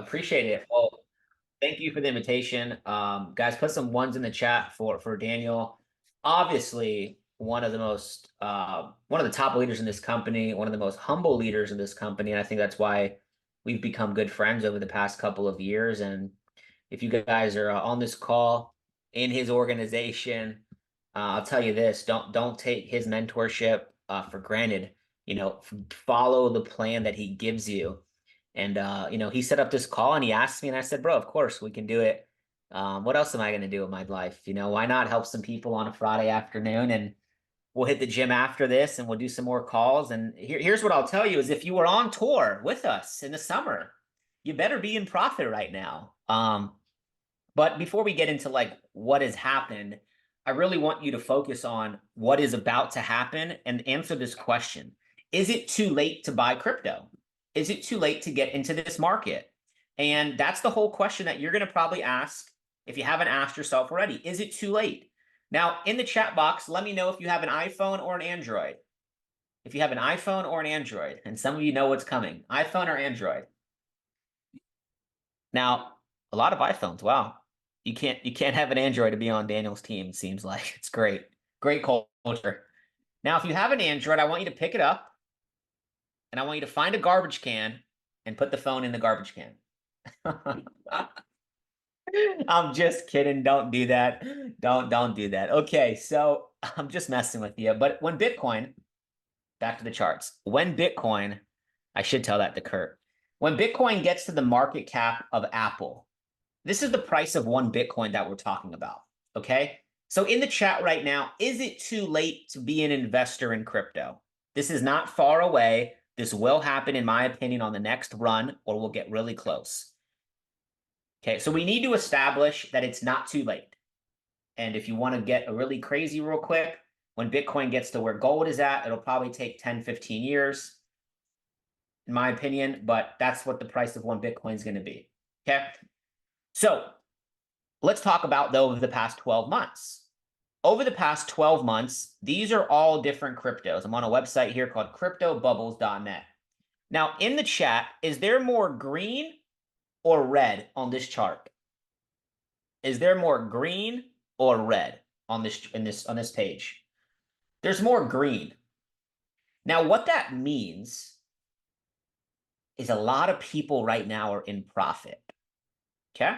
Appreciate it. Well, thank you for the invitation. Guys, put some ones in the chat for Daniel. Obviously, one of the top leaders in this company, one of the most humble leaders in this company, and I think that's why we've become good friends over the past couple of years. And if you guys are on this call in his organization, I'll tell you this: don't take his mentorship for granted. Follow the plan that he gives you. And he set up this call and he asked me, and I said, bro, of course we can do it. What else am I going to do in my life? Why not help some people on a Friday afternoon, and we'll hit the gym after this and we'll do some more calls. And here's what I'll tell you is if you were on tour with us in the summer, you better be in profit right now. But before we get into like what has happened, I really want you to focus on what is about to happen and answer this question. Is it too late to buy crypto? Is it too late to get into this market? And that's the whole question that you're going to probably ask if you haven't asked yourself already. Is it too late? Now, in the chat box, let me know if you have an iPhone or an Android. If you have an iPhone or an Android, and some of you know what's coming, iPhone or Android. Now, a lot of iPhones. Wow. You can't have an Android to be on Daniel's team, it seems like. It's great. Great culture. Now, if you have an Android, I want you to pick it up and I want you to find a garbage can and put the phone in the garbage can. I'm just kidding. Don't do that. Don't do that. Okay, so I'm just messing with you. But when Bitcoin, back to the charts, I should tell that to Kurt. When Bitcoin gets to the market cap of Apple, this is the price of one Bitcoin that we're talking about. Okay. So in the chat right now, is it too late to be an investor in crypto? This is not far away. This will happen, in my opinion, on the next run, or we'll get really close. Okay, so we need to establish that it's not too late. And if you want to get a really crazy real quick, when Bitcoin gets to where gold is at, it'll probably take 10, 15 years, in my opinion, but that's what the price of one Bitcoin is going to be. Okay, so let's talk about, though, over the past 12 months. Over the past 12 months, these are all different cryptos. I'm on a website here called cryptobubbles.net. Now, in the chat, is there more green or red on this chart? Is there more green or red on this page? There's more green. Now, what that means is a lot of people right now are in profit. Okay?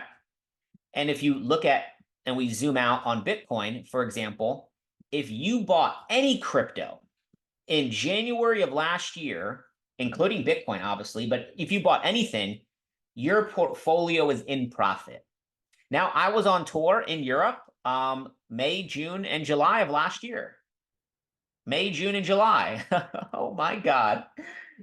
And if you look at, and we zoom out on Bitcoin, for example, if you bought any crypto in January of last year, including Bitcoin, obviously, but if you bought anything, your portfolio is in profit. Now, I was on tour in Europe May, June, and July of last year. May, June, and July. Oh my God.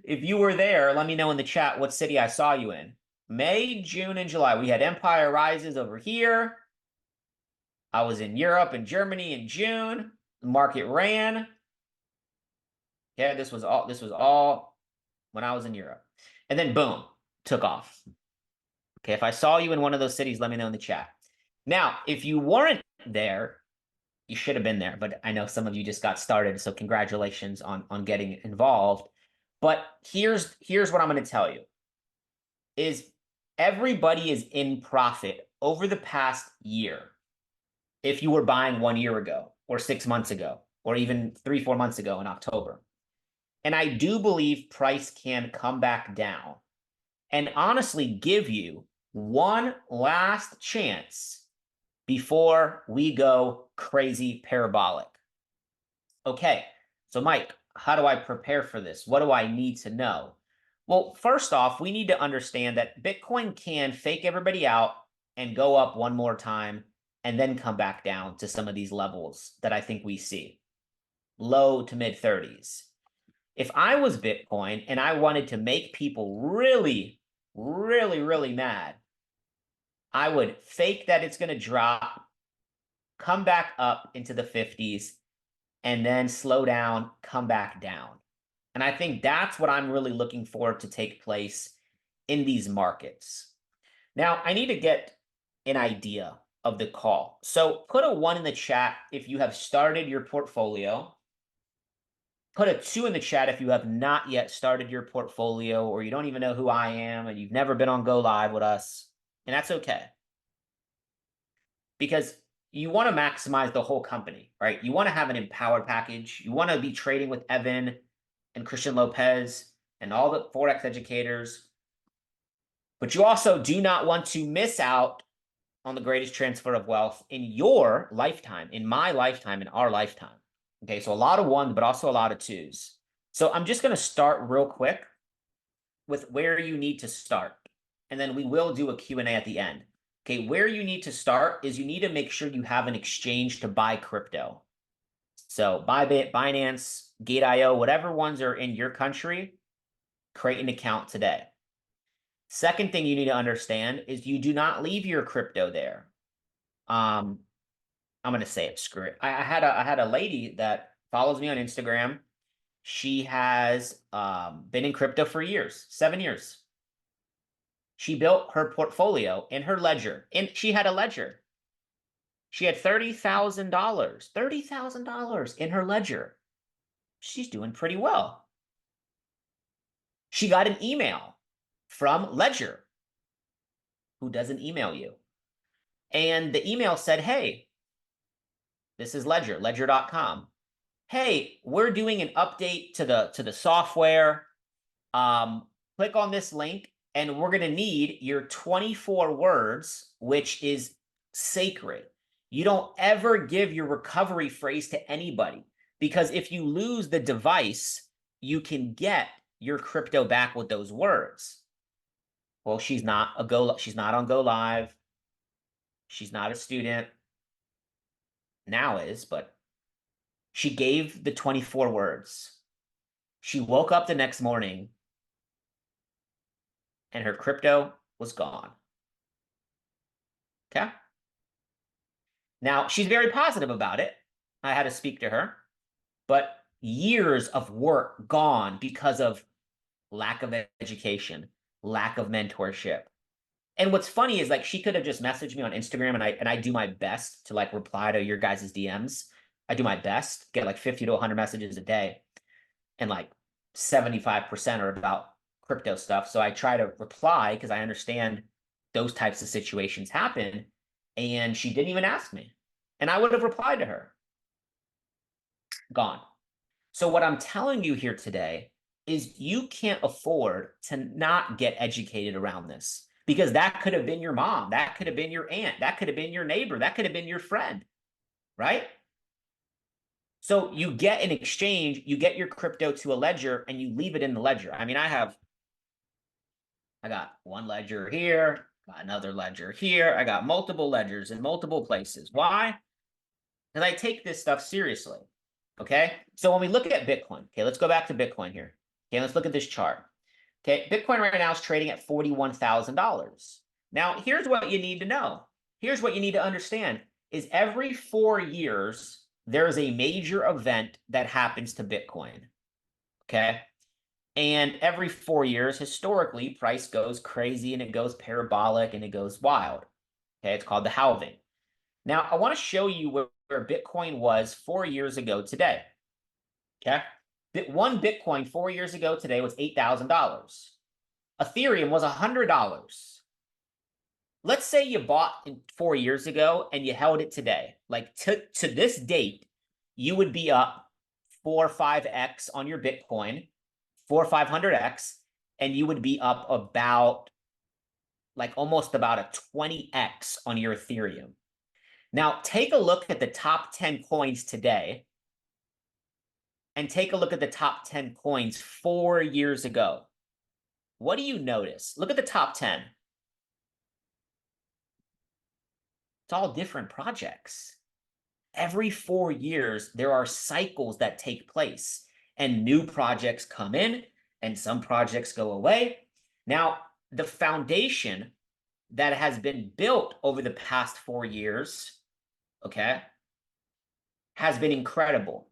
If you were there, let me know in the chat what city I saw you in. May, June, and July. We had Empire Rises over here. I was in Europe and Germany in June. The market ran. Yeah, this was all when I was in Europe. And then boom, took off. Okay, if I saw you in one of those cities, let me know in the chat. Now, if you weren't there, you should have been there, but I know some of you just got started, so congratulations on getting involved. But here's what I'm going to tell you is everybody is in profit over the past year. If you were buying 1 year ago or 6 months ago, or even 3-4 months ago in October. And I do believe price can come back down and honestly give you one last chance before we go crazy parabolic. Okay, so Mike, how do I prepare for this? What do I need to know? Well, first off, we need to understand that Bitcoin can fake everybody out and go up one more time and then come back down to some of these levels that I think we see, low to mid 30s. If I was Bitcoin and I wanted to make people really, really, really mad, I would fake that it's going to drop, come back up into the 50s, and then slow down, come back down. And I think that's what I'm really looking for to take place in these markets. Now, I need to get an idea of the call. So put a 1 in the chat if you have started your portfolio. Put a 2 in the chat if you have not yet started your portfolio, or you don't even know who I am and you've never been on Go Live with us. And that's okay. Because you want to maximize the whole company, right? You want to have an empowered package. You want to be trading with Evan and Christian Lopez and all the Forex educators. But you also do not want to miss out on the greatest transfer of wealth in your lifetime, in my lifetime, in our lifetime. Okay, so a lot of ones, but also a lot of twos. So I'm just going to start real quick with where you need to start. And then we will do a Q&A at the end. Okay, where you need to start is you need to make sure you have an exchange to buy crypto. So Bybit, Binance, Gate.io, whatever ones are in your country, create an account today. Second thing you need to understand is you do not leave your crypto there. I'm going to say it, screw it. I had a lady that follows me on Instagram. She has been in crypto for years, 7 years. She built her portfolio in her ledger, and she had a ledger. She had $30,000 in her ledger. She's doing pretty well. She got an email from Ledger. Who doesn't email you? And the email said, hey, this is Ledger, ledger.com. Hey, we're doing an update to the software. Click on this link, and we're going to need your 24 words, which is sacred. You don't ever give your recovery phrase to anybody, because if you lose the device, you can get your crypto back with those words. Well, she's not on Go Live. She's not a student. Now is, but she gave the 24 words. She woke up the next morning and her crypto was gone. Okay? Now, she's very positive about it. I had to speak to her. But years of work gone because of lack of education, lack of mentorship. And what's funny is, like, she could have just messaged me on Instagram, and I do my best to, like, reply to your guys' DMs. I do my best, get like 50 to 100 messages a day, and like 75% are about crypto stuff. So I try to reply because I understand those types of situations happen. And she didn't even ask me, and I would have replied to her. Gone. So what I'm telling you here today is you can't afford to not get educated around this, because that could have been your mom, that could have been your aunt, that could have been your neighbor, that could have been your friend, right? So you get an exchange, you get your crypto to a ledger, and you leave it in the ledger. I mean, I got one ledger here, got another ledger here. I got multiple ledgers in multiple places. Why? Because I take this stuff seriously. Okay. So when we look at Bitcoin, okay, let's go back to Bitcoin here. Okay, let's look at this chart. Okay, Bitcoin right now is trading at $41,000. Now, here's what you need to know. Here's what you need to understand is every 4 years, there's a major event that happens to Bitcoin. Okay. And every 4 years, historically, price goes crazy and it goes parabolic and it goes wild. Okay, it's called the halving. Now, I want to show you where Bitcoin was 4 years ago today. Okay, one Bitcoin 4 years ago today was $8,000. Ethereum was $100. Let's say you bought 4 years ago and you held it today. Like to this date, you would be up 4 or 5x on your Bitcoin, 400 or 500x, and you would be up about, like, almost about a 20x on your Ethereum. Now, take a look at the top 10 coins today and take a look at the top 10 coins 4 years ago. What do you notice? Look at the top 10. It's all different projects. Every 4 years, there are cycles that take place, and new projects come in and some projects go away. Now, the foundation that has been built over the past 4 years, okay, has been incredible.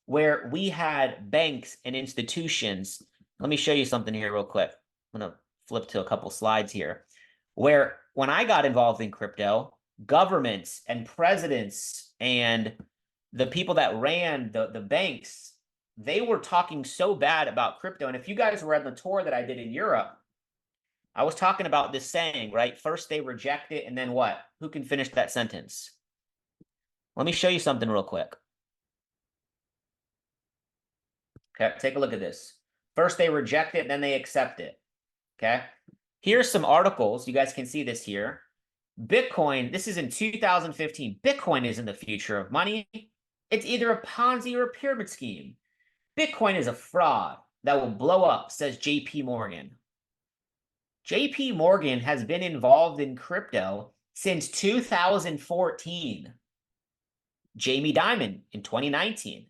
Where we had banks and institutions. Let me show you something here real quick. I'm going to flip to a couple slides here. Where when I got involved in crypto, governments and presidents and the people that ran the banks, they were talking so bad about crypto. And if you guys were at the tour that I did in Europe, I was talking about this saying, right? First they reject it, and then what? Who can finish that sentence? Let me show you something real quick. Okay, take a look at this. First they reject it, then they accept it. Okay. Here's some articles. You guys can see this here. Bitcoin, this is in 2015. Bitcoin isn't the future of money. It's either a Ponzi or a pyramid scheme. Bitcoin is a fraud that will blow up, says JP Morgan. JP Morgan has been involved in crypto since 2014. Jamie Dimon in 2019.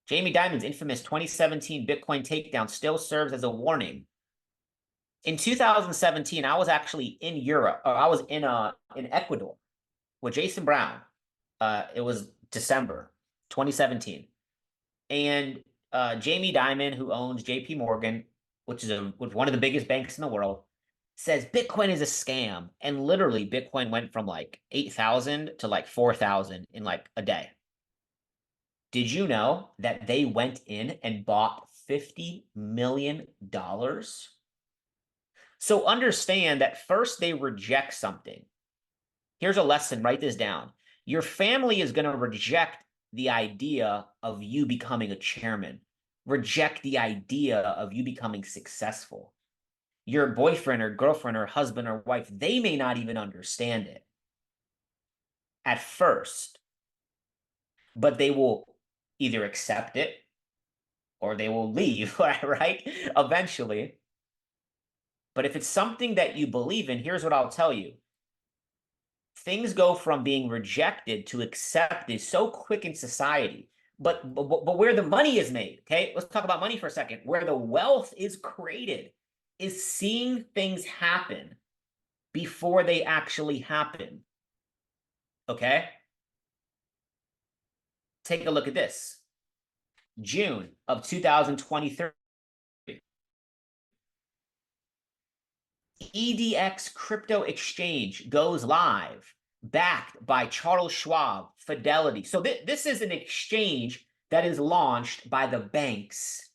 Jamie Dimon's infamous 2017 Bitcoin takedown still serves as a warning. In 2017, I was actually in Europe, or I was in Ecuador with Jason Brown. It was December 2017. And Jamie Dimon, who owns JP Morgan, which is one of the biggest banks in the world, says Bitcoin is a scam. And literally, Bitcoin went from like 8,000 to like 4,000 in like a day. Did you know that they went in and bought $50 million? So understand that first they reject something. Here's a lesson, write this down. Your family is going to reject the idea of you becoming a chairman, reject the idea of you becoming successful. Your boyfriend or girlfriend or husband or wife, they may not even understand it at first, but they will either accept it or they will leave, right? Eventually. But if it's something that you believe in, here's what I'll tell you. Things go from being rejected to accepted so quick in society. But where the money is made, okay? Let's talk about money for a second. Where the wealth is created is seeing things happen before they actually happen. Okay? Take a look at this. June of 2023. EDX crypto exchange goes live, backed by Charles Schwab, Fidelity. So this is an exchange that is launched by the banks.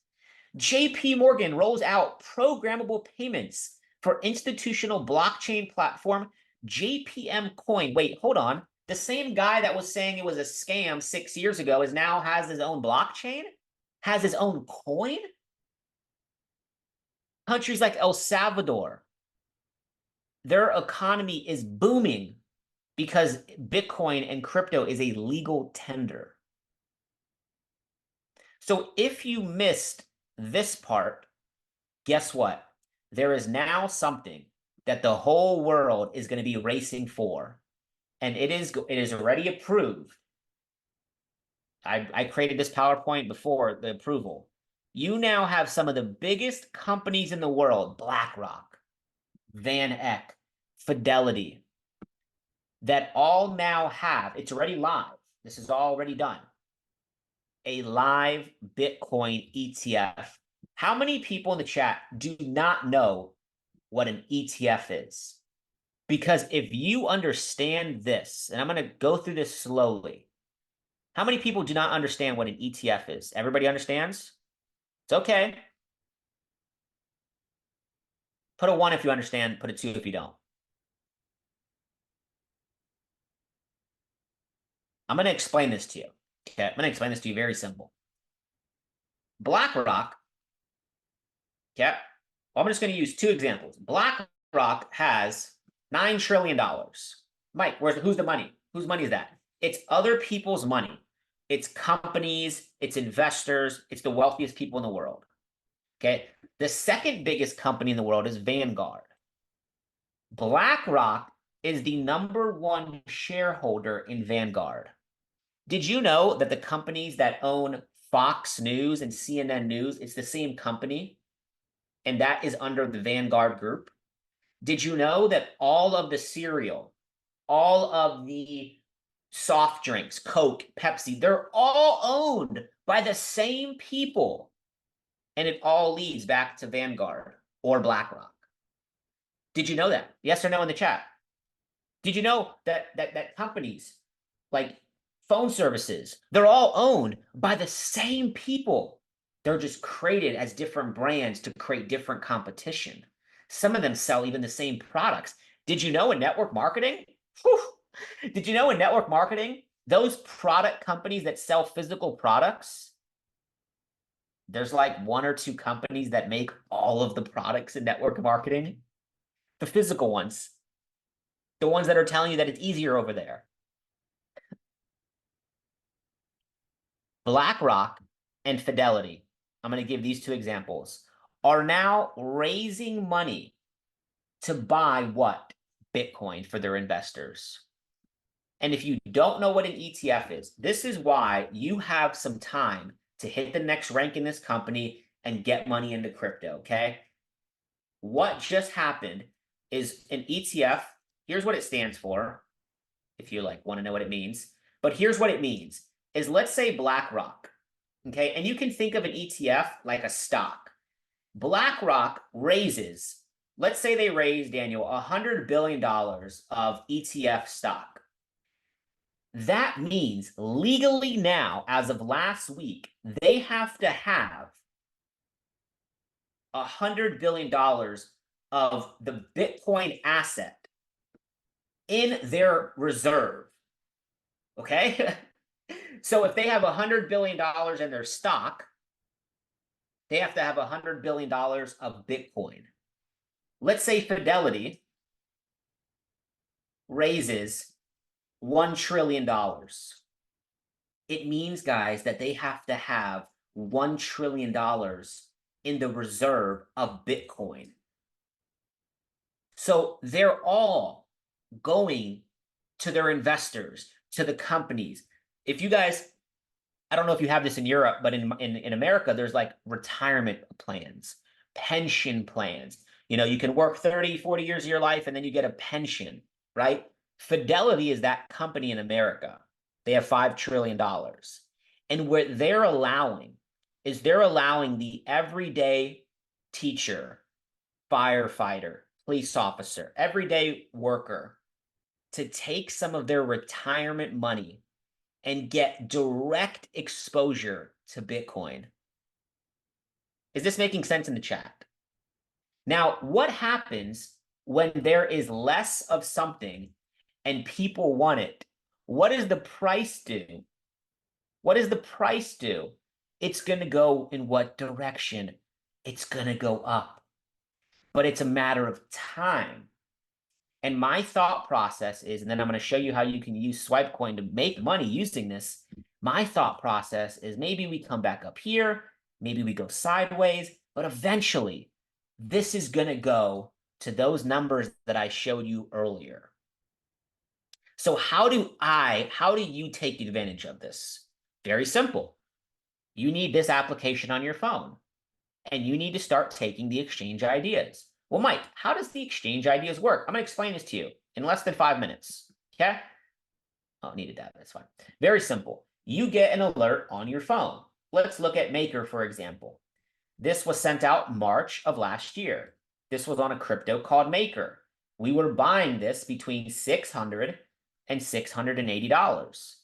JP Morgan rolls out programmable payments for institutional blockchain platform JPM Coin. Wait, hold on. The same guy that was saying it was a scam 6 years ago now has his own blockchain, has his own coin. Countries like El Salvador, their economy is booming because Bitcoin and crypto is a legal tender. So if you missed this part, guess what? There is now something that the whole world is going to be racing for, and it is already approved. I created this PowerPoint before the approval. You now have some of the biggest companies in the world, BlackRock, Van Eck, Fidelity, that all now have, it's already live, this is already done, a live Bitcoin ETF. How many people in the chat do not know what an ETF is? Because if you understand this, and I'm going to go through this slowly, how many people do not understand what an ETF is? Everybody understands? It's okay. Put a 1 if you understand, put a 2 if you don't. I'm going to explain this to you. Okay, I'm going to explain this to you very simple. BlackRock, okay, well, I'm just going to use 2 examples. BlackRock has $9 trillion. Mike, who's the money? Whose money is that? It's other people's money. It's companies, it's investors, it's the wealthiest people in the world. Okay, the second biggest company in the world is Vanguard. BlackRock is the #1 shareholder in Vanguard. Did you know that the companies that own Fox News and CNN News, it's the same company, and that is under the Vanguard Group? Did you know that all of the cereal, all of the soft drinks, Coke, Pepsi, they're all owned by the same people, and it all leads back to Vanguard or BlackRock? Did you know that? Yes or no in the chat? Did you know that companies like phone services, they're all owned by the same people? They're just created as different brands to create different competition. Some of them sell even the same products. Did you know in network marketing? Whew, did you know in network marketing, those product companies that sell physical products, there's like one or two companies that make all of the products in network marketing? The physical ones, the ones that are telling you that it's easier over there. BlackRock and Fidelity, I'm going to give these two examples, are now raising money to buy what? Bitcoin for their investors. And if you don't know what an ETF is, this is why you have some time to hit the next rank in this company and get money into crypto, okay? What just happened is an ETF. Here's what it stands for, if you like want to know what it means. But here's what it means is, let's say BlackRock, okay? And you can think of an ETF like a stock. BlackRock raises, let's say they raise, Daniel, $100 billion of ETF stock. That means legally now, as of last week, they have to have $100 billion of the Bitcoin asset in their reserve. Okay? So if they have $100 billion in their stock, they have to have $100 billion of Bitcoin. Let's say Fidelity raises $1 trillion. It means, guys, that they have to have $1 trillion in the reserve of Bitcoin. So they're all going to their investors, to the companies. If you guys, I don't know if you have this in Europe, but in America, there's like retirement plans, pension plans. You know, you can work 30, 40 years of your life and then you get a pension, right? Fidelity is that company in America. They have $5 trillion. And what they're allowing is they're allowing the everyday teacher, firefighter, police officer, everyday worker to take some of their retirement money and get direct exposure to Bitcoin. Is this making sense in the chat? Now, what happens when there is less of something and people want it? What does the price do? What does the price do? It's going to go in what direction? It's going to go up. But it's a matter of time. And my thought process is, and then I'm going to show you how you can use SWIPECOIN to make money using this. My thought process is maybe we come back up here, maybe we go sideways, but eventually this is going to go to those numbers that I showed you earlier. So how do you take advantage of this? Very simple. You need this application on your phone, and you need to start taking the exchange ideas. Well, Mike, how does the exchange ideas work? I'm going to explain this to you in less than 5 minutes. Okay? Oh, needed that. That's fine. Very simple. You get an alert on your phone. Let's look at Maker, for example. This was sent out March of last year. This was on a crypto called Maker. We were buying this between $600 and $680.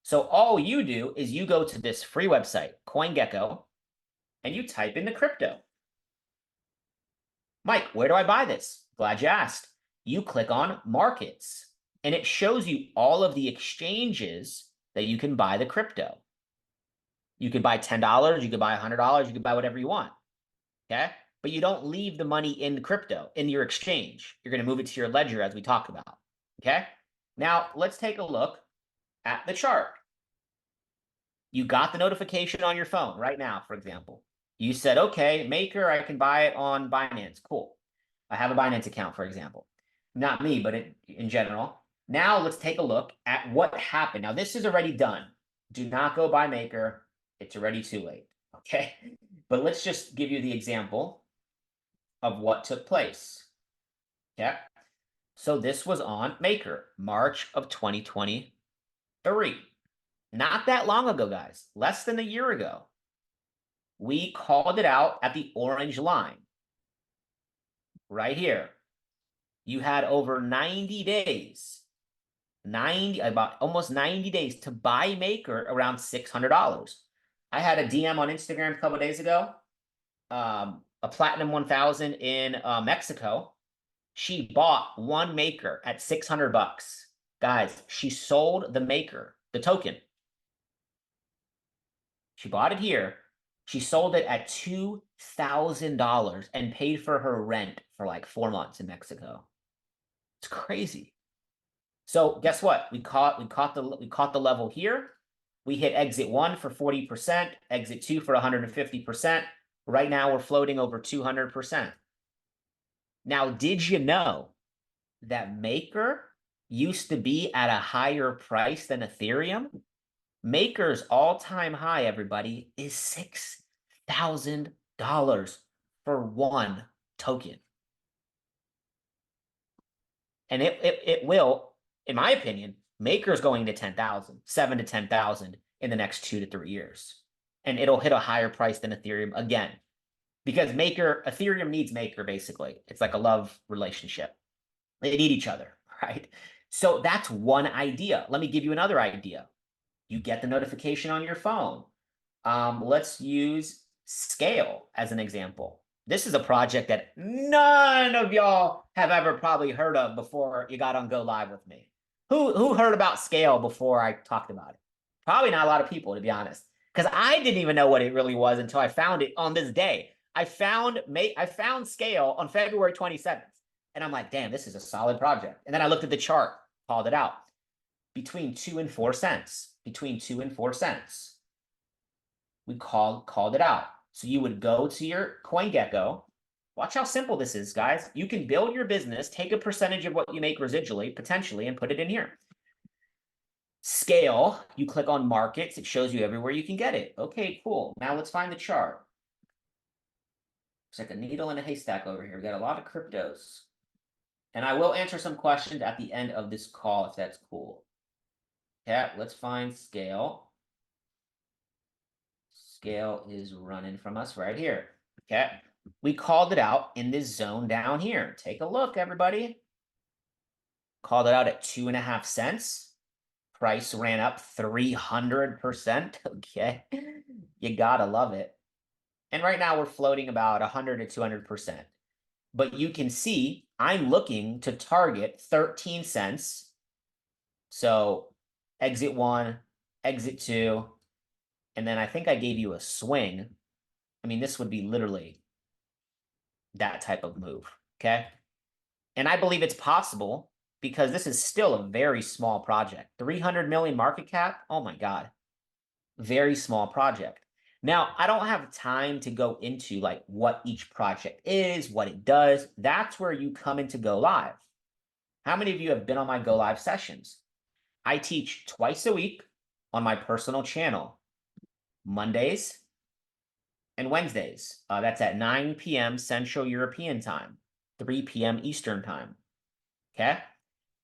So all you do is you go to this free website, CoinGecko, and you type in the crypto. Mike, where do I buy this? Glad you asked. You click on markets, and it shows you all of the exchanges that you can buy the crypto. You could buy $10, you could buy $100, you could buy whatever you want. Okay? But you don't leave the money in the crypto, in your exchange. You're going to move it to your ledger, as we talked about. Okay? Now, let's take a look at the chart. You got the notification on your phone right now, for example. You said, okay, Maker, I can buy it on Binance. Cool. I have a Binance account, for example. Not me, but in general. Now let's take a look at what happened. Now, this is already done. Do not go buy Maker. It's already too late. Okay? But let's just give you the example of what took place. Okay? So this was on Maker, March of 2023. Not that long ago, guys. Less than a year ago. We called it out at the orange line. Right here. You had over 90 days. About almost 90 days to buy Maker around $600. I had a DM on Instagram a couple days ago. A Platinum 1000 in Mexico. She bought one maker at $600. Guys, she sold the maker, the token. She bought it here. She sold it at $2,000 and paid for her rent for like 4 months in Mexico. It's crazy. So guess what? We caught the level here. We hit exit 1 for 40%, exit 2 for 150%. Right now we're floating over 200%. Now, did you know that Maker used to be at a higher price than Ethereum? Maker's all-time high, everybody, is $6,000 for one token. And it will, in my opinion, Maker's going to 10,000, 7 to 10,000 in the next 2 to 3 years. And it'll hit a higher price than Ethereum again. Because Ethereum needs Maker, basically. It's like a love relationship. They need each other, right? So that's one idea. Let me give you another idea. You get the notification on your phone. Let's use Scale as an example. This is a project that none of y'all have ever probably heard of before you got on Go Live with me. Who heard about Scale before I talked about it? Probably not a lot of people, to be honest, because I didn't even know what it really was until I found it on this day. I found Scale on February 27th, and I'm like, damn, this is a solid project. And then I looked at the chart, called it out. Between 2 and 4 cents. Between 2 and 4 cents. We called it out. So you would go to your CoinGecko. Watch how simple this is, guys. You can build your business, take a percentage of what you make residually, potentially, and put it in here. Scale, you click on markets. It shows you everywhere you can get it. Okay, cool. Now let's find the chart. It's like a needle in a haystack over here. We got a lot of cryptos. And I will answer some questions at the end of this call if that's cool. Yeah, let's find Scale. Scale is running from us right here. Okay, we called it out in this zone down here. Take a look, everybody. Called it out at 2.5 cents. Price ran up 300%. Okay, you gotta love it. And right now we're floating about 100 to 200%. But you can see I'm looking to target 13 cents. So exit 1, exit 2, and then I think I gave you a swing. I mean, this would be literally that type of move, okay? And I believe it's possible because this is still a very small project. 300 million market cap, oh my God. Very small project. Now, I don't have time to go into like what each project is, what it does. That's where you come into Go Live. How many of you have been on my Go Live sessions? I teach twice a week on my personal channel, Mondays and Wednesdays. That's at 9 p.m. Central European time, 3 p.m. Eastern time. Okay.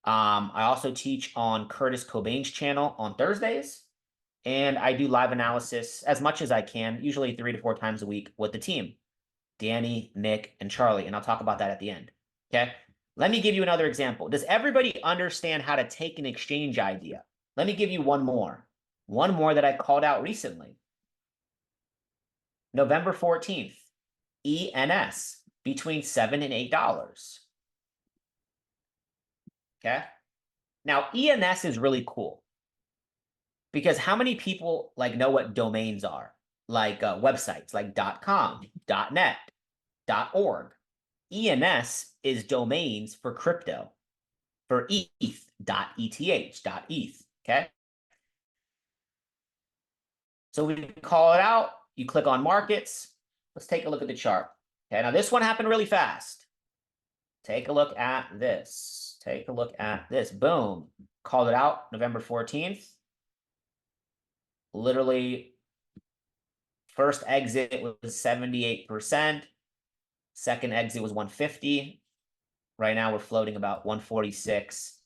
I also teach on Curtis Cobain's channel on Thursdays. And I do live analysis as much as I can, usually 3 to 4 times a week with the team, Danny, Nick, and Charlie. And I'll talk about that at the end. Okay. Let me give you another example. Does everybody understand how to take an exchange idea? Let me give you one more that I called out recently. November 14th, ENS between $7 and $8. Okay. Now, ENS is really cool because how many people like know what domains are? Like websites like .com, .net, .org. ENS is domains for crypto, for ETH, .eth, .eth, okay? So we call it out. You click on markets. Let's take a look at the chart. Okay, now this one happened really fast. Take a look at this. Take a look at this. Boom. Called it out November 14th. Literally, first exit was 78%. Second exit was 150. Right now we're floating about 146.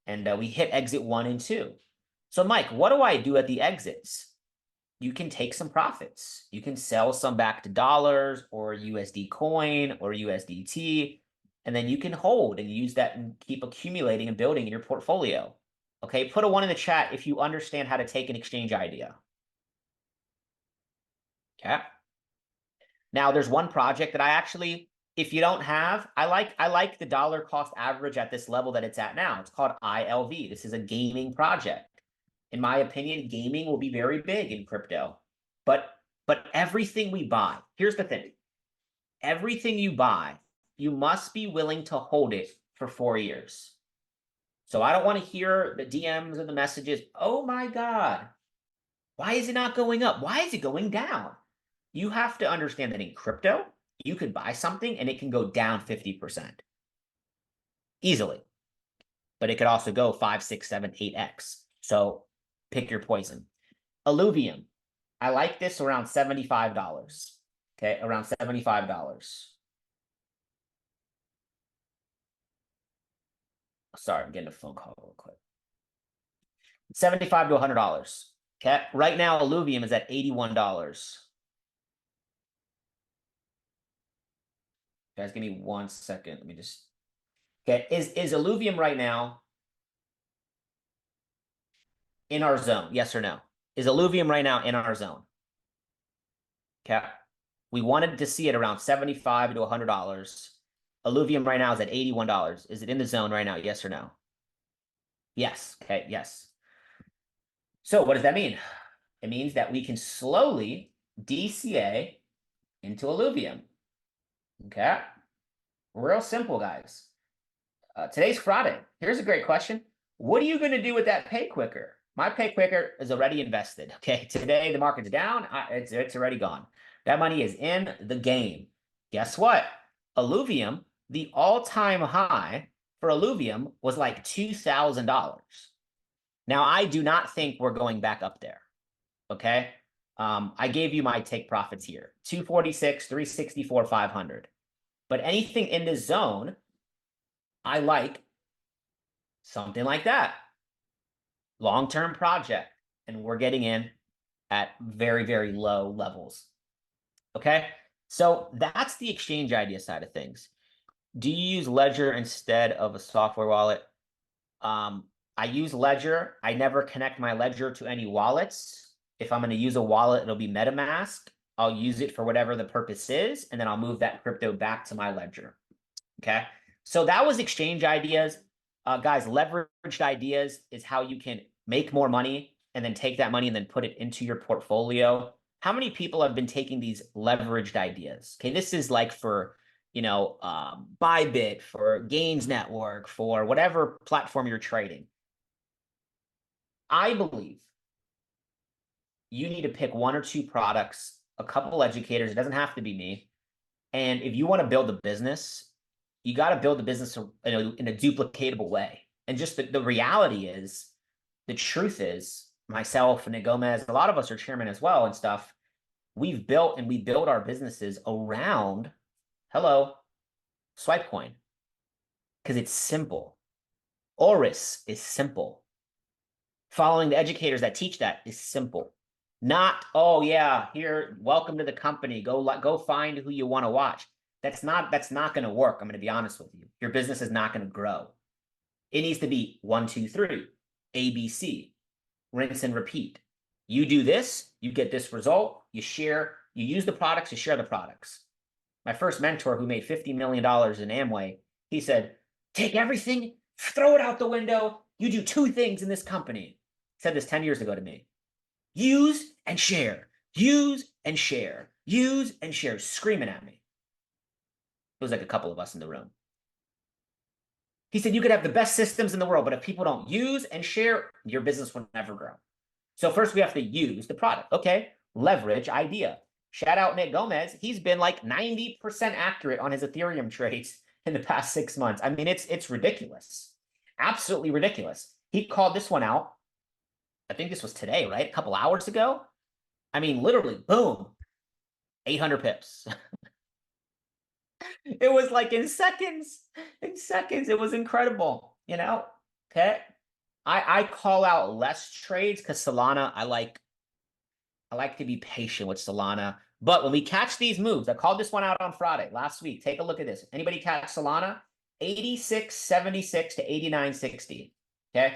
And we hit exit 1 and 2. So Mike, what do I do at the exits? You can take some profits. You can sell some back to dollars or USD coin or USDT, and then you can hold and use that and keep accumulating and building in your portfolio. Okay, put a 1 in the chat if you understand how to take an exchange idea. Okay. Now there's one project that I actually, if you don't have, I like the dollar cost average at this level that it's at now. It's called ILV. This is a gaming project. In my opinion, gaming will be very big in crypto. But everything we buy, here's the thing. Everything you buy, you must be willing to hold it for 4 years. So I don't want to hear the DMs and the messages. Oh my God, why is it not going up? Why is it going down? You have to understand that in crypto, you could buy something and it can go down 50% easily. But it could also go 5, 6, 7, 8x. So pick your poison. Illuvium. I like this around $75. Okay, around $75. Sorry, I'm getting a phone call real quick. $75 to $100. Okay, right now Illuvium is at $81. Guys, give me 1 second. Let me just. Okay, is Illuvium right now in our zone? Yes or no? Is Illuvium right now in our zone? Okay. We wanted to see it around $75 to $100. Illuvium right now is at $81. Is it in the zone right now? Yes or no? Yes. Okay. Yes. So what does that mean? It means that we can slowly DCA into Illuvium. Okay. Real simple, guys. Today's Friday. Here's a great question. What are you going to do with that pay quicker? My pay quicker is already invested. Okay. Today, the market's down. It's already gone. That money is in the game. Guess what? Illuvium, the all-time high for Illuvium was like $2,000. Now, I do not think we're going back up there. Okay. I gave you my take profits here. 246, 364, 500. But anything in this zone, I like something like that. Long-term project. And we're getting in at very, very low levels. Okay. So that's the exchange idea side of things. Do you use Ledger instead of a software wallet? I use Ledger. I never connect my Ledger to any wallets. If I'm going to use a wallet, it'll be MetaMask. I'll use it for whatever the purpose is, and then I'll move that crypto back to my Ledger. Okay. So that was exchange ideas. Guys, leveraged ideas is how you can make more money and then take that money and then put it into your portfolio. How many people have been taking these leveraged ideas? Okay, this is like for, Bybit, for Gains Network, for whatever platform you're trading. I believe you need to pick 1 or 2 products, a couple educators. It doesn't have to be me. And if you want to build a business, you got to build the business in a duplicatable way. And just the reality is, the truth is, myself and Nick Gomez, a lot of us are chairmen as well and stuff. We build our businesses around, hello, SWIPECOIN, because it's simple. Oris is simple. Following the educators that teach that is simple. Not, oh yeah, here, welcome to the company. Go find who you want to watch. That's not going to work. I'm going to be honest with you. Your business is not going to grow. It needs to be 1, 2, 3, ABC, rinse and repeat. You do this, you get this result, you share, you use the products, you share the products. My first mentor, who made $50 million in Amway, he said, take everything, throw it out the window. You do 2 things in this company. He said this 10 years ago to me. Use and share, use and share, use and share, screaming at me. It was like a couple of us in the room. He said, you could have the best systems in the world, but if people don't use and share, your business will never grow. So first we have to use the product. Okay, leverage idea. Shout out Nick Gomez. He's been like 90% accurate on his Ethereum trades in the past 6 months. I mean, it's ridiculous. Absolutely ridiculous. He called this one out. I think this was today, right? A couple hours ago. I mean, literally, boom, 800 pips. It was like in seconds. It was incredible, Okay. I call out less trades because Solana, I like to be patient with Solana. But when we catch these moves, I called this one out on Friday last week. Take a look at this. Anybody catch Solana? 86.76 to 89.60. Okay.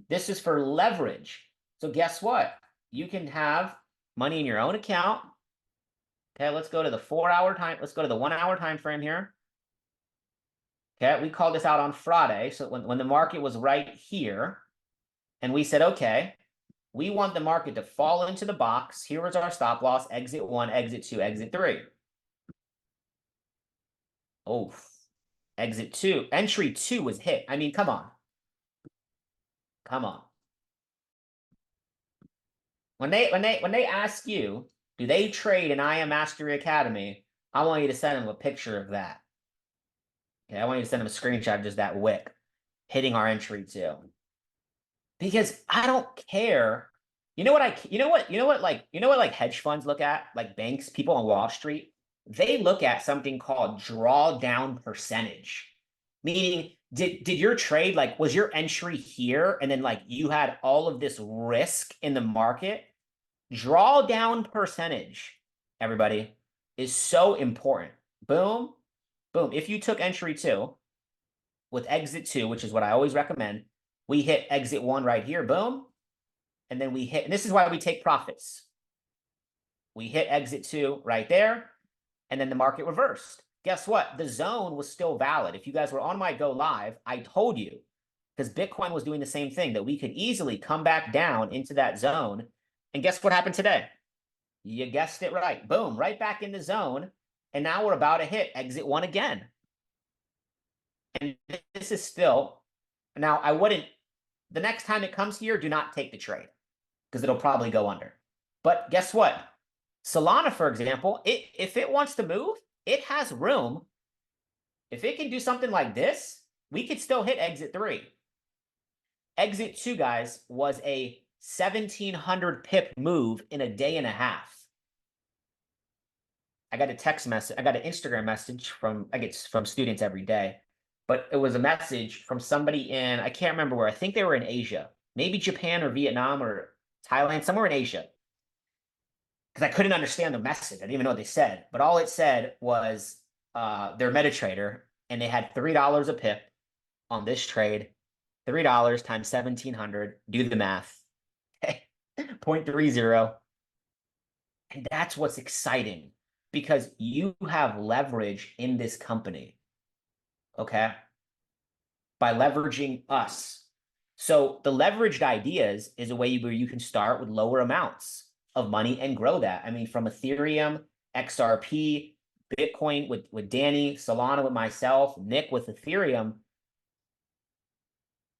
This is for leverage. So guess what? You can have money in your own account. Okay, let's go to the 4-hour time. Let's go to the 1-hour time frame here. Okay, we called this out on Friday. So when the market was right here, and we said, okay, we want the market to fall into the box. Here was our stop loss, exit 1, exit 2, exit 3. Oh, exit 2. Entry 2 was hit. I mean, come on. Come on. When they ask you, do they trade in I Am Mastery Academy? I want you to send them a picture of that. Okay, I want you to send them a screenshot of just that wick hitting our entry 2. Because I don't care. You know what like hedge funds look at, like banks, people on Wall Street, they look at something called drawdown percentage. Meaning, did your trade, like, was your entry here and then like you had all of this risk in the market? Drawdown percentage, everybody, is so important. Boom, boom. If you took entry 2 with exit 2, which is what I always recommend, we hit exit 1 right here, boom. And then we hit, and this is why we take profits. We hit exit 2 right there, and then the market reversed. Guess what? The zone was still valid. If you guys were on my Go Live, I told you, because Bitcoin was doing the same thing, that we could easily come back down into that zone. And guess what happened today? You guessed it right. Boom, right back in the zone. And now we're about to hit exit 1 again. And this is still, now I wouldn't, the next time it comes here, do not take the trade because it'll probably go under. But guess what? Solana, for example, if it wants to move, it has room. If it can do something like this, we could still hit exit 3. Exit 2, guys, was a 1,700 pip move in a day and a half. I got a text message. I got an Instagram message I get from students every day, but it was a message from somebody in, I can't remember where. I think they were in Asia, maybe Japan or Vietnam or Thailand, somewhere in Asia. Because I couldn't understand the message. I didn't even know what they said. But all it said was they're a MetaTrader, and they had $3 a pip on this trade. $3 times 1,700. Do the math. 0.30. And that's what's exciting, because you have leverage in this company, okay? By leveraging us. So the leveraged ideas is a way where you can start with lower amounts of money and grow that. I mean, from Ethereum, XRP, Bitcoin with Danny, Solana with myself, Nick with Ethereum,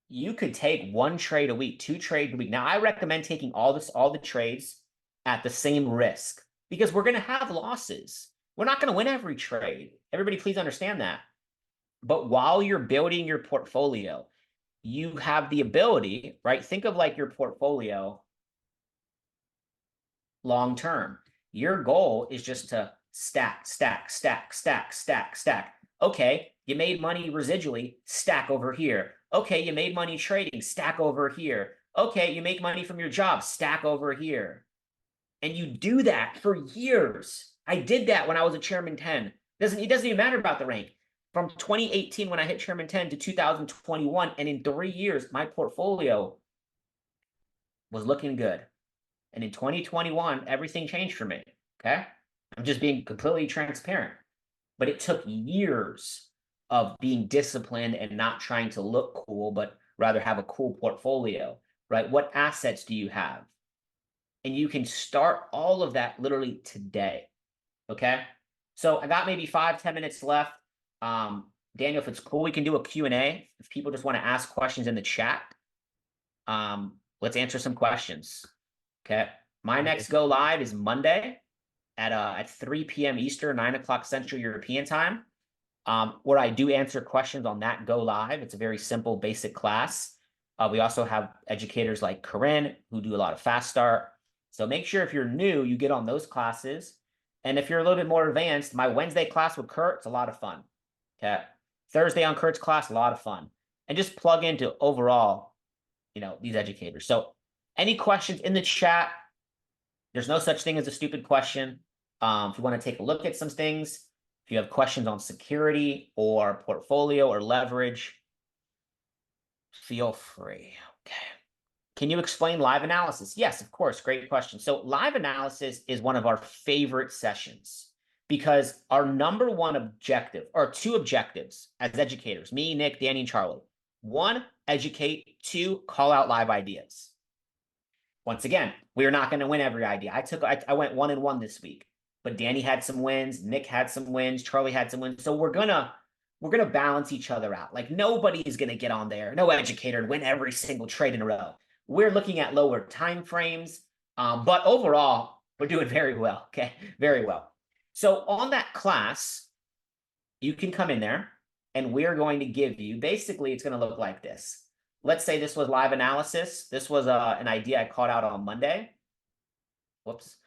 you could take 1 trade a week, 2 trades a week. Now, I recommend taking all the trades at the same risk, because we're going to have losses. We're not going to win every trade. Everybody, please understand that. But while you're building your portfolio, you have the ability, right? Think of like your portfolio long term. Your goal is just to stack, stack, stack, stack, stack, stack. Okay, you made money residually, stack over here. Okay, you made money trading, stack over here. Okay, you make money from your job, stack over here. And you do that for years. I did that when I was a Chairman 10. It doesn't even matter about the rank. From 2018, when I hit Chairman 10, to 2021, and in 3 years, my portfolio was looking good. And in 2021, everything changed for me, okay? I'm just being completely transparent. But it took years of being disciplined and not trying to look cool, but rather have a cool portfolio, right? What assets do you have? And you can start all of that literally today, okay? So I got maybe 5-10 minutes left. Daniel, if it's cool, we can do a Q&A. If people just want to ask questions in the chat, let's answer some questions, okay? My next go live is Monday at 3 p.m. Eastern, 9 o'clock Central European time, where I do answer questions on that go live. It's a very simple, basic class. We also have educators like Corinne who do a lot of fast start. So make sure if you're new, you get on those classes. And if you're a little bit more advanced, my Wednesday class with Kurt, it's a lot of fun. Okay. Thursday on Kurt's class, a lot of fun. And just plug into overall, these educators. So any questions in the chat? There's no such thing as a stupid question. If you want to take a look at some things, if you have questions on security or portfolio or leverage, feel free. Okay. Can you explain live analysis? Yes, of course. Great question. So live analysis is one of our favorite sessions because our number one objective, or two objectives as educators, me, Nick, Danny, and Charlie. One, educate. Two, call out live ideas. Once again, we're not going to win every idea. I went 1-1 this week, but Danny had some wins, Nick had some wins, Charlie had some wins. So we're gonna balance each other out. Like nobody is gonna get on there, no educator, and win every single trade in a row. We're looking at lower time frames, but overall, we're doing very well. Okay, very well. So on that class, you can come in there, and we're going to give you, basically, it's going to look like this. Let's say this was live analysis. This was an idea I called out on Monday. Whoops.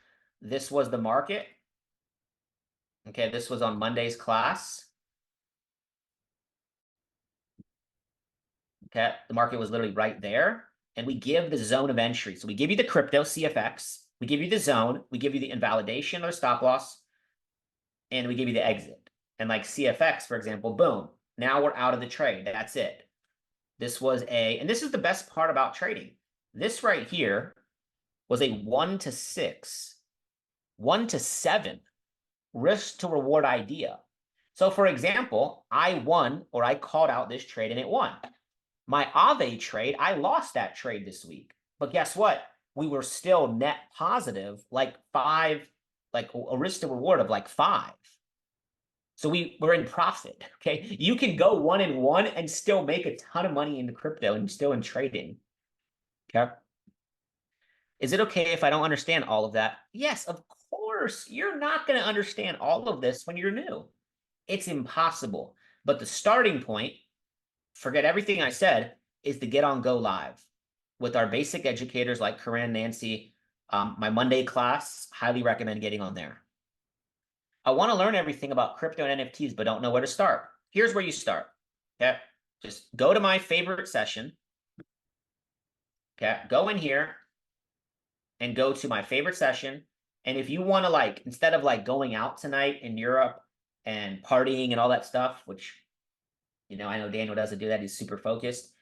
This was the market. Okay, this was on Monday's class. Okay, the market was literally right there. And we give the zone of entry. So we give you the crypto, CFX. We give you the zone. We give you the invalidation or stop loss. And we give you the exit. And like CFX, for example, boom. Now we're out of the trade. That's it. This was and this is the best part about trading. This right here was a 1 to 6, 1 to 7 risk to reward idea. So for example, I won, or I called out this trade and it won. My Aave trade, I lost that trade this week. But guess what? We were still net positive, like 5, like a risk to reward of like 5. So we're in profit, okay? You can go 1-1 and still make a ton of money in the crypto and still in trading, okay? Is it okay if I don't understand all of that? Yes, of course. You're not going to understand all of this when you're new. It's impossible. But the starting point, forget everything I said, is to get on Go Live with our basic educators like Corinne, Nancy. My Monday class, highly recommend getting on there. I want to learn everything about crypto and NFTs, but don't know where to start. Here's where you start. Okay, just go to my favorite session. Okay, go in here and go to my favorite session. And if you want to, like, instead of like going out tonight in Europe and partying and all that stuff, which, you know, I know Daniel doesn't do that. He's super focused.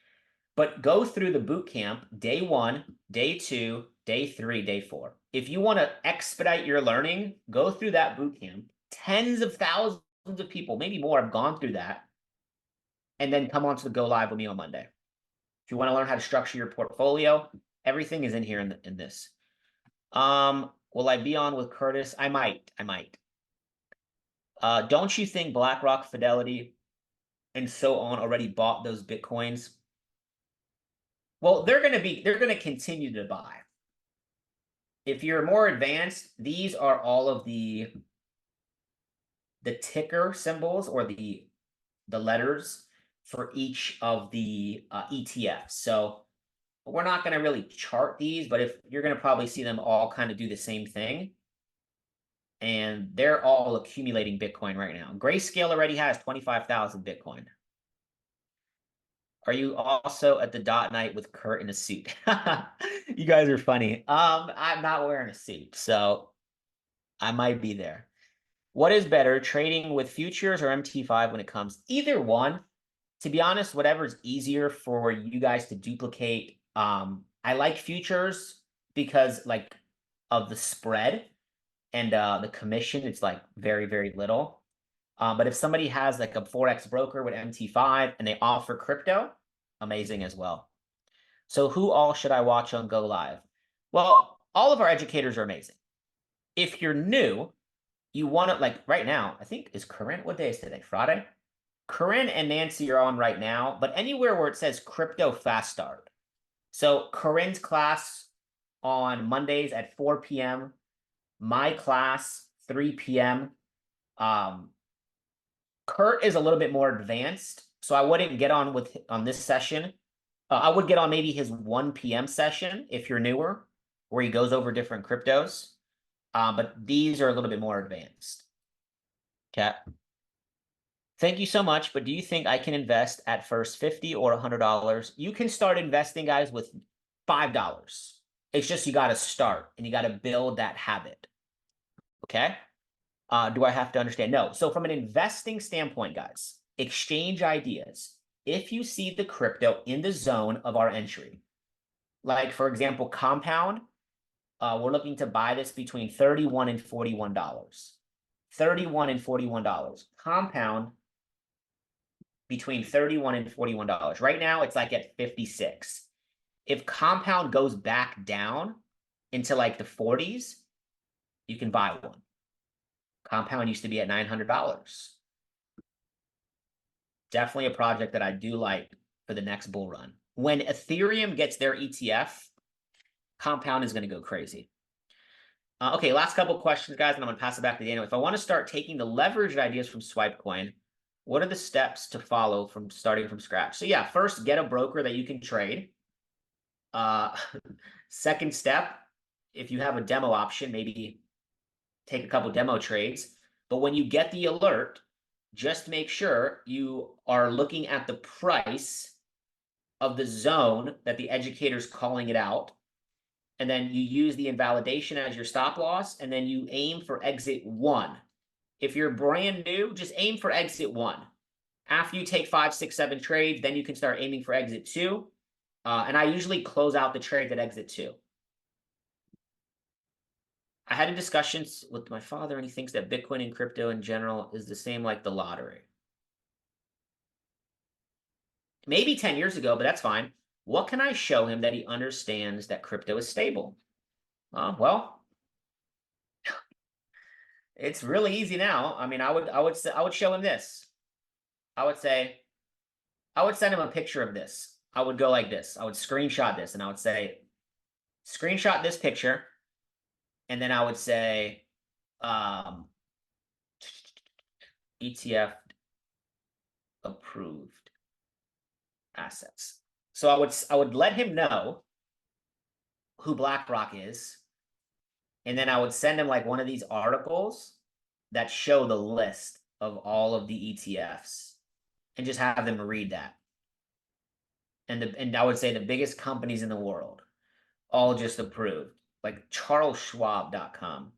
But go through the boot camp, day 1, day 2, day 3, day 4. If you want to expedite your learning, go through that boot camp. Tens of thousands of people, maybe more, have gone through that. And then come on to the Go Live with me on Monday. If you want to learn how to structure your portfolio, everything is in here in this. Will I be on with Curtis? I might. Don't you think BlackRock, Fidelity, and so on already bought those Bitcoins? Well, they're going to continue to buy. If you're more advanced, these are all of the ticker symbols, or the letters for each of the ETFs. So we're not going to really chart these, but if you're going to probably see them all kind of do the same thing. And they're all accumulating Bitcoin right now. Grayscale already has 25,000 Bitcoin. Are you also at the dot night with Kurt in a suit? You guys are funny. I'm not wearing a suit, so I might be there. What is better, trading with futures or MT5 when it comes? Either one. To be honest, whatever's easier for you guys to duplicate. I like futures because, like, of the spread and the commission. It's like very, very little. But if somebody has like a Forex broker with MT5 and they offer crypto, amazing as well. So who all should I watch on Go Live? Well, all of our educators are amazing. If you're new, you want to, like, right now, I think, is Corinne, what day is today? Friday? Corinne and Nancy are on right now, but anywhere where it says crypto fast start. So Corinne's class on Mondays at 4 p.m. My class, 3 p.m. Kurt is a little bit more advanced, so I wouldn't get on this session. I would get on maybe his 1 p.m. session if you're newer, where he goes over different cryptos. But these are a little bit more advanced. Okay. Thank you so much. But do you think I can invest at first $50 or $100? You can start investing, guys, with $5. It's just you got to start and you got to build that habit. Okay. Do I have to understand? No. So from an investing standpoint, guys, exchange ideas. If you see the crypto in the zone of our entry, Like, for example, Compound, we're looking to buy this between $31 and $41. $31 and $41. Compound between $31 and $41. Right now, it's like at 56. If Compound goes back down into like the 40s, you can buy one. Compound used to be at $900. Definitely a project that I do like for the next bull run. When Ethereum gets their ETF, Compound is going to go crazy. Okay, last couple questions, guys, and I'm going to pass it back to Daniel. If I want to start taking the leveraged ideas from SWIPECOIN, what are the steps to follow from starting from scratch? So yeah, first, get a broker that you can trade. Second step, if you have a demo option, maybe take a couple demo trades. But when you get the alert, just make sure you are looking at the price of the zone that the educator's calling it out. And then you use the invalidation as your stop loss, and then you aim for exit 1. If you're brand new, just aim for exit 1. After you take 5, 6, 7 trades, then you can start aiming for exit 2. And I usually close out the trade at exit 2. I had a discussion with my father, and he thinks that Bitcoin and crypto in general is the same like the lottery. Maybe 10 years ago, but that's fine. What can I show him that he understands that crypto is stable? Well, it's really easy now. I mean, I would show him this. I would send him a picture of this. I would go like this. I would screenshot this, and I would say, screenshot this picture. And then I would say, ETF approved assets. So I would let him know who BlackRock is, and then I would send him like one of these articles that show the list of all of the ETFs, and just have them read that. And I would say the biggest companies in the world, all just approved, like CharlesSchwab.com.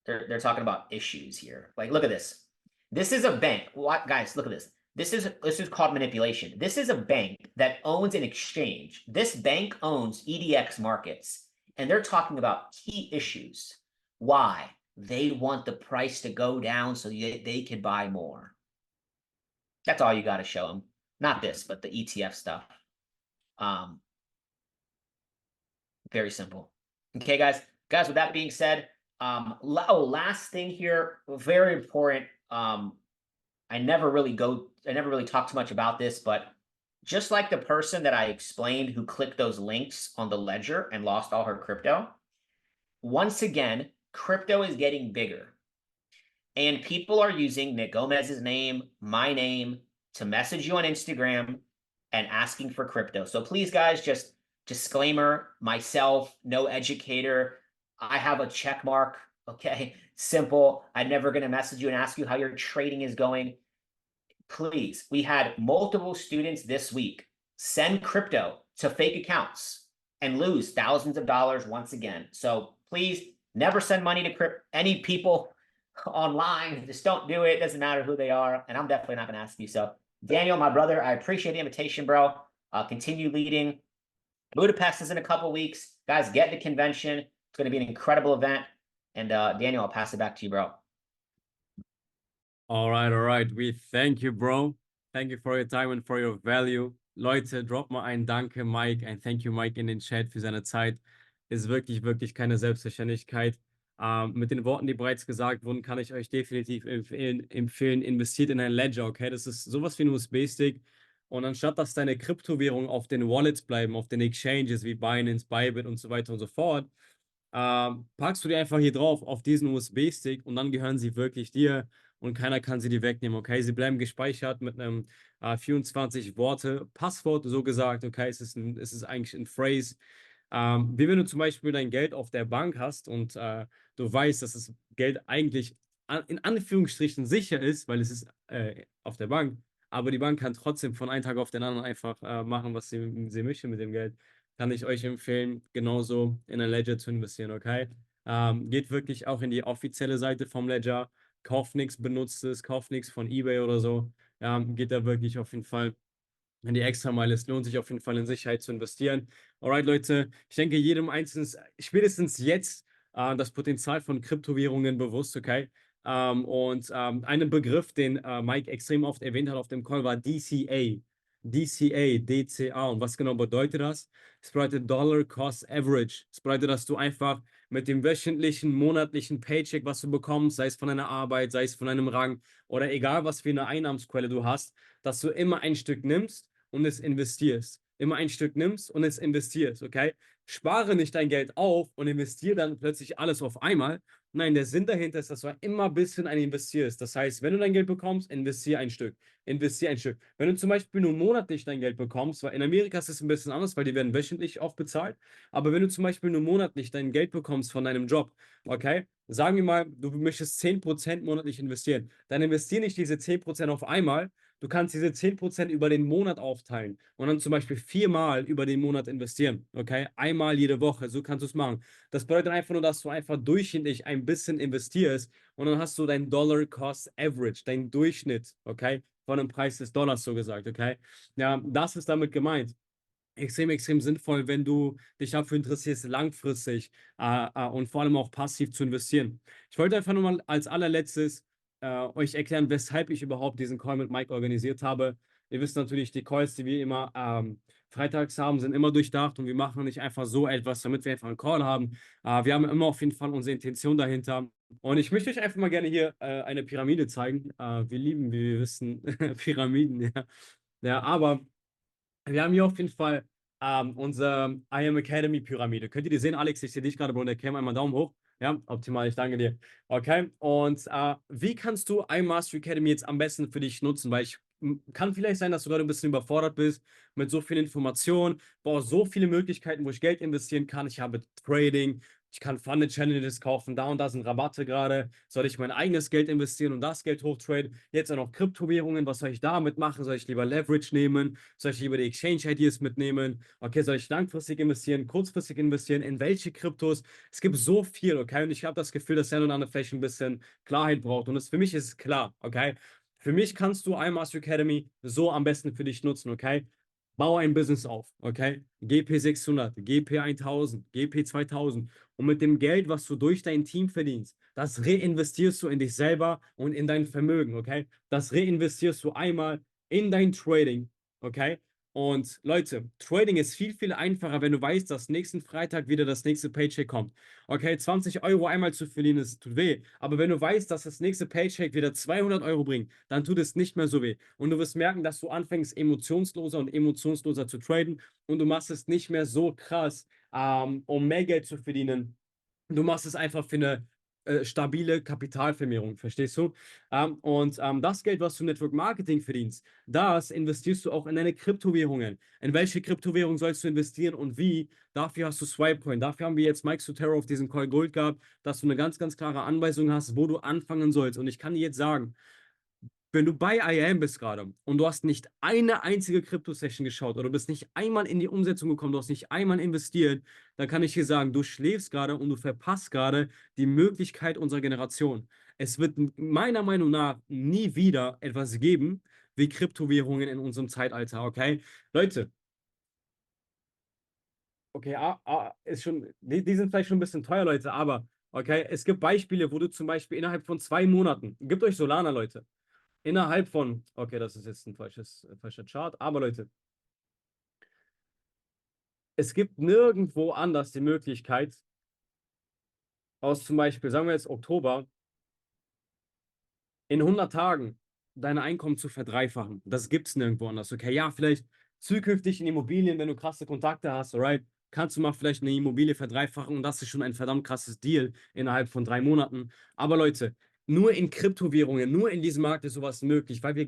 They're talking about issues here. Like, look at this. This is a bank. What, guys? Look at this. This is called manipulation. This is a bank that owns an exchange. This bank owns EDX markets, and they're talking about key issues. Why? They want the price to go down so they can buy more. That's all you got to show them. Not this, but the ETF stuff. Very simple. Okay, guys. Guys, with that being said, last thing here, very important. I never really talk too much about this, but just like the person that I explained who clicked those links on the ledger and lost all her crypto, once again, crypto is getting bigger. And people are using Nick Gomez's name, my name, to message you on Instagram and asking for crypto. So please, guys, just disclaimer, myself, no educator. I have a check mark, okay? Simple. I'm never going to message you and ask you how your trading is going. Please, we had multiple students this week send crypto to fake accounts and lose thousands of dollars once again. So please never send money to any people online. Just don't do it. It doesn't matter who they are. And I'm definitely not going to ask you. So Daniel, my brother, I appreciate the invitation, bro. Continue leading. Budapest is in a couple weeks. Guys, get the convention. It's going to be an incredible event. And Daniel, I'll pass it back to you, bro. All right. We thank you, bro. Thank you for your time and for your value. Leute, drop mal ein Danke, Mike, ein Thank you, Mike, in den Chat für seine Zeit. Ist wirklich, wirklich keine Selbstverständlichkeit. Mit den Worten, die bereits gesagt wurden, kann ich euch definitiv empfehlen, investiert in ein Ledger, okay? Das ist sowas wie ein USB-Stick. Und anstatt, dass deine Kryptowährungen auf den Wallets bleiben, auf den Exchanges wie Binance, Bybit und so weiter und so fort, packst du die einfach hier drauf auf diesen USB-Stick und dann gehören sie wirklich dir und keiner kann sie dir wegnehmen, okay? Sie bleiben gespeichert mit einem 24 Worte Passwort, so gesagt, okay? Es ist eigentlich ein Phrase. Wie wenn du zum Beispiel dein Geld auf der Bank hast und du weißt, dass das Geld eigentlich in Anführungsstrichen sicher ist, weil es ist auf der Bank, aber die Bank kann trotzdem von einem Tag auf den anderen einfach machen, was sie möchte mit dem Geld. Kann ich euch empfehlen, genauso in ein Ledger zu investieren, okay? Geht wirklich auch in die offizielle Seite vom Ledger, kauft nichts Benutztes, kauft nichts von eBay oder so. Geht da wirklich auf jeden Fall wenn die Extrameile ist, lohnt sich auf jeden Fall in Sicherheit zu investieren. Alright, Leute, ich denke, jedem Einzelnen ist spätestens jetzt das Potenzial von Kryptowährungen bewusst, okay? Einen Begriff, den Mike extrem oft erwähnt hat auf dem Call, war DCA. DCA, DCA. Und was genau bedeutet das? Es bedeutet Dollar Cost Average. Es bedeutet, dass du einfach mit dem wöchentlichen, monatlichen Paycheck, was du bekommst, sei es von deiner Arbeit, sei es von einem Rang oder egal, was für eine Einnahmensquelle du hast, dass du immer ein Stück nimmst und es investierst. Immer ein Stück nimmst und es investierst, okay? Spare nicht dein Geld auf und investiere dann plötzlich alles auf einmal. Nein, der Sinn dahinter ist, dass du immer ein bisschen investierst. Das heißt, wenn du dein Geld bekommst, investiere ein Stück. Investiere ein Stück. Wenn du zum Beispiel nur monatlich dein Geld bekommst, weil in Amerika ist es ein bisschen anders, weil die werden wöchentlich auch bezahlt. Aber wenn du zum Beispiel nur monatlich dein Geld bekommst von deinem Job, okay, sagen wir mal, du möchtest 10% monatlich investieren, dann investiere nicht diese 10% auf einmal. Du kannst diese 10% über den Monat aufteilen und dann zum Beispiel 4-mal über den Monat investieren. Okay? Einmal jede Woche. So kannst du es machen. Das bedeutet einfach nur, dass du einfach durchschnittlich ein bisschen investierst und dann hast du dein Dollar Cost Average, dein Durchschnitt, okay? Von dem Preis des Dollars so gesagt, okay? Ja, das ist damit gemeint. Extrem, extrem sinnvoll, wenn du dich dafür interessierst, langfristig und vor allem auch passiv zu investieren. Ich wollte einfach nur mal als allerletztes euch erklären, weshalb ich überhaupt diesen Call mit Mike organisiert habe. Ihr wisst natürlich, die Calls, die wir immer freitags haben, sind immer durchdacht und wir machen nicht einfach so etwas, damit wir einfach einen Call haben. Wir haben immer auf jeden Fall unsere Intention dahinter. Und ich möchte euch einfach mal gerne hier eine Pyramide zeigen. Wir lieben, wie wir wissen, Pyramiden, ja. Ja, aber wir haben hier auf jeden Fall unsere I Am Academy Pyramide. Könnt ihr die sehen, Alex? Ich sehe dich gerade, Bro, der Cam. Einmal Daumen hoch. Ja, optimal, ich danke dir. Okay, und wie kannst du I Mastery Academy jetzt am besten für dich nutzen? Weil kann vielleicht sein, dass du gerade ein bisschen überfordert bist mit so viel Information. Boah, so viele Möglichkeiten, wo ich Geld investieren kann. Ich habe Trading, ich kann Funded Challenges kaufen, da und da sind Rabatte gerade. Soll ich mein eigenes Geld investieren und das Geld hochtraden? Jetzt auch noch Kryptowährungen, was soll ich damit machen? Soll ich lieber Leverage nehmen? Soll ich lieber die Exchange-Ideas mitnehmen? Okay, soll ich langfristig investieren, kurzfristig investieren? In welche Kryptos? Es gibt so viel, okay? Und ich habe das Gefühl, dass der und andere vielleicht ein bisschen Klarheit braucht. Und für mich ist es klar, okay? Für mich kannst du iMaster Academy so am besten für dich nutzen, okay? Baue ein Business auf, okay? GP 600, GP 1000, GP 2000. Und mit dem Geld, was du durch dein Team verdienst, das reinvestierst du in dich selber und in dein Vermögen, okay? Das reinvestierst du einmal in dein Trading, okay? Und Leute, Trading ist viel, viel einfacher, wenn du weißt, dass nächsten Freitag wieder das nächste Paycheck kommt. Okay, 20 Euro einmal zu verlieren, es tut weh. Aber wenn du weißt, dass das nächste Paycheck wieder 200 Euro bringt, dann tut es nicht mehr so weh. Und du wirst merken, dass du anfängst, emotionsloser und emotionsloser zu traden. Und du machst es nicht mehr so krass, um mehr Geld zu verdienen. Du machst es einfach für eine stabile Kapitalvermehrung, verstehst du? Das Geld, was du im Network Marketing verdienst, das investierst du auch in deine Kryptowährungen. In welche Kryptowährung sollst du investieren und wie? Dafür hast du SWIPECOIN. Dafür haben wir jetzt Mike Sotero auf diesen Call Gold gehabt, dass du eine ganz, ganz klare Anweisung hast, wo du anfangen sollst. Und ich kann dir jetzt sagen, wenn du bei IAM bist gerade und du hast nicht eine einzige Krypto-Session geschaut oder du bist nicht einmal in die Umsetzung gekommen, du hast nicht einmal investiert, dann kann ich dir sagen, du schläfst gerade und du verpasst gerade die Möglichkeit unserer Generation. Es wird meiner Meinung nach nie wieder etwas geben wie Kryptowährungen in unserem Zeitalter, okay? Leute, okay, ist schon, die sind vielleicht schon ein bisschen teuer, Leute, aber okay, es gibt Beispiele, wo du zum Beispiel innerhalb von 2 Monaten, gebt euch Solana, Leute. Innerhalb von, okay, das ist jetzt ein falscher Chart, aber Leute, es gibt nirgendwo anders die Möglichkeit, aus zum Beispiel, sagen wir jetzt Oktober, in 100 Tagen dein Einkommen zu verdreifachen. Das gibt es nirgendwo anders. Okay, ja, vielleicht zukünftig in Immobilien, wenn du krasse Kontakte hast, alright, kannst du mal vielleicht eine Immobilie verdreifachen und das ist schon ein verdammt krasses Deal innerhalb von 3 Monaten. Aber Leute, nur in Kryptowährungen, nur in diesem Markt ist sowas möglich, weil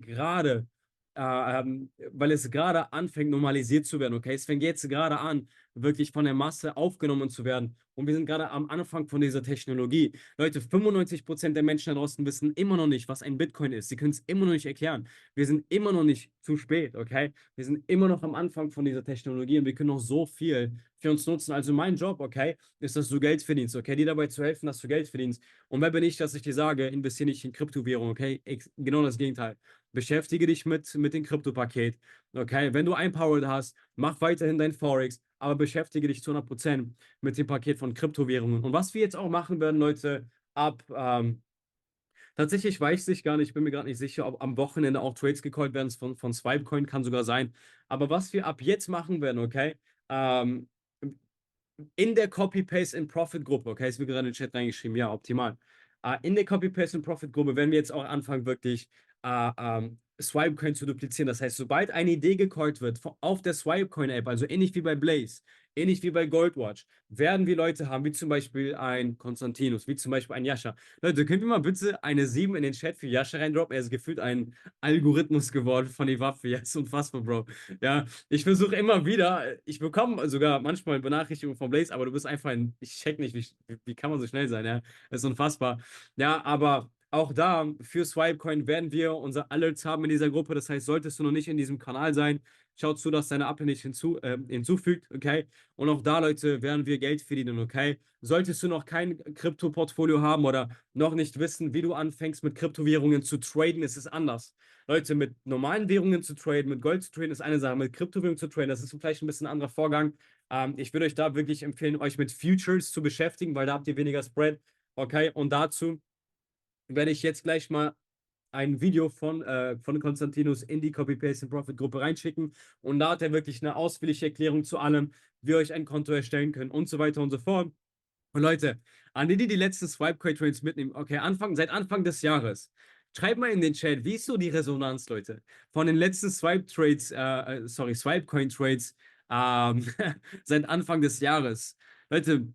es gerade anfängt, normalisiert zu werden. Okay, es fängt jetzt gerade an, wirklich von der Masse aufgenommen zu werden. Und wir sind gerade am Anfang von dieser Technologie. Leute, 95% der Menschen da draußen wissen immer noch nicht, was ein Bitcoin ist. Sie können es immer noch nicht erklären. Wir sind immer noch nicht zu spät, okay? Wir sind immer noch am Anfang von dieser Technologie und wir können noch so viel für uns nutzen. Also mein Job, okay, ist, dass du Geld verdienst, okay? Dir dabei zu helfen, dass du Geld verdienst. Und wer bin ich, dass ich dir sage, investiere nicht in Kryptowährung, okay? Genau das Gegenteil. beschäftige dich mit dem Krypto-Paket. Okay, wenn du ein Power hast, mach weiterhin dein Forex, aber beschäftige dich zu 100% mit dem Paket von Kryptowährungen. Und was wir jetzt auch machen werden, Leute, ab tatsächlich weiß ich gar nicht, ich bin mir gerade nicht sicher, ob am Wochenende auch Trades gecallt werden von SWIPECOIN, kann sogar sein. Aber was wir ab jetzt machen werden, okay, ähm, in der Copy-Paste-in-Profit-Gruppe, okay, ist mir gerade in den Chat reingeschrieben, ja, optimal. In der Copy-Paste-in-Profit-Gruppe werden wir jetzt auch anfangen, wirklich Swipecoin zu duplizieren. Das heißt, sobald eine Idee gecallt wird auf der Swipecoin-App, also ähnlich wie bei Blaze, ähnlich wie bei Goldwatch, werden wir Leute haben, wie zum Beispiel ein Konstantinus, wie zum Beispiel ein Yasha. Leute, könnt ihr mal bitte eine 7 in den Chat für Yasha reindroppen? Er ist gefühlt ein Algorithmus geworden von der Waffe. Ja, ist unfassbar, Bro. Ja, ich versuche immer wieder, ich bekomme sogar manchmal Benachrichtigungen von Blaze, aber du bist einfach ein, ich check nicht, wie kann man so schnell sein, ja, das ist unfassbar. Ja, aber auch da, für Swipecoin werden wir unser Alerts haben in dieser Gruppe, das heißt, solltest du noch nicht in diesem Kanal sein, schau zu, dass deine App nicht hinzufügt, okay, und auch da, Leute, werden wir Geld verdienen, okay, solltest du noch kein Krypto-Portfolio haben oder noch nicht wissen, wie du anfängst mit Kryptowährungen zu traden, ist es anders. Leute, mit normalen Währungen zu traden, mit Gold zu traden, ist eine Sache. Mit Kryptowährungen zu traden, das ist vielleicht ein bisschen ein anderer Vorgang. Ich würde euch da wirklich empfehlen, euch mit Futures zu beschäftigen, weil da habt ihr weniger Spread. Okay, und dazu werde ich jetzt gleich mal ein Video von Konstantinus in die Copy-Paste-and-Profit-Gruppe reinschicken. Und da hat er wirklich eine ausführliche Erklärung zu allem, wie ihr euch ein Konto erstellen könnt und so weiter und so fort. Und Leute, an die letzten Swipe-Coin-Trades mitnehmen, okay, seit Anfang des Jahres, schreibt mal in den Chat, wie ist so die Resonanz, Leute, von den letzten Swipe-Trades, Swipe-Coin-Trades seit Anfang des Jahres. Leute,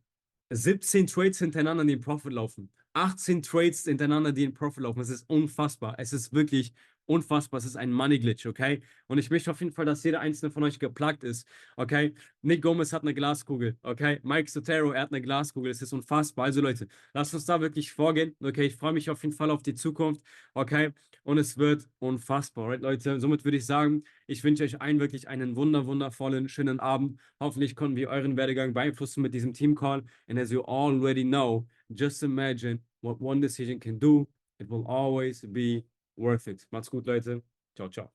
17 Trades hintereinander, die in Profit laufen. 18 Trades hintereinander, die in Profit laufen. Es ist unfassbar. Es ist wirklich unfassbar. Es ist ein Money Glitch, okay? Und ich möchte auf jeden Fall, dass jeder einzelne von euch geplagt ist, okay? Nick Gomez hat eine Glaskugel, okay? Mike Sotero, er hat eine Glaskugel. Es ist unfassbar. Also Leute, lasst uns da wirklich vorgehen, okay? Ich freue mich auf jeden Fall auf die Zukunft, okay? Und es wird unfassbar, right, Leute? Somit würde ich sagen, ich wünsche euch allen wirklich einen wundervollen, schönen Abend. Hoffentlich konnten wir euren Werdegang beeinflussen mit diesem Team-Call. And as you already know, just imagine what one decision can do. It will always be worth it. Macht's gut, Leute. Ciao, ciao.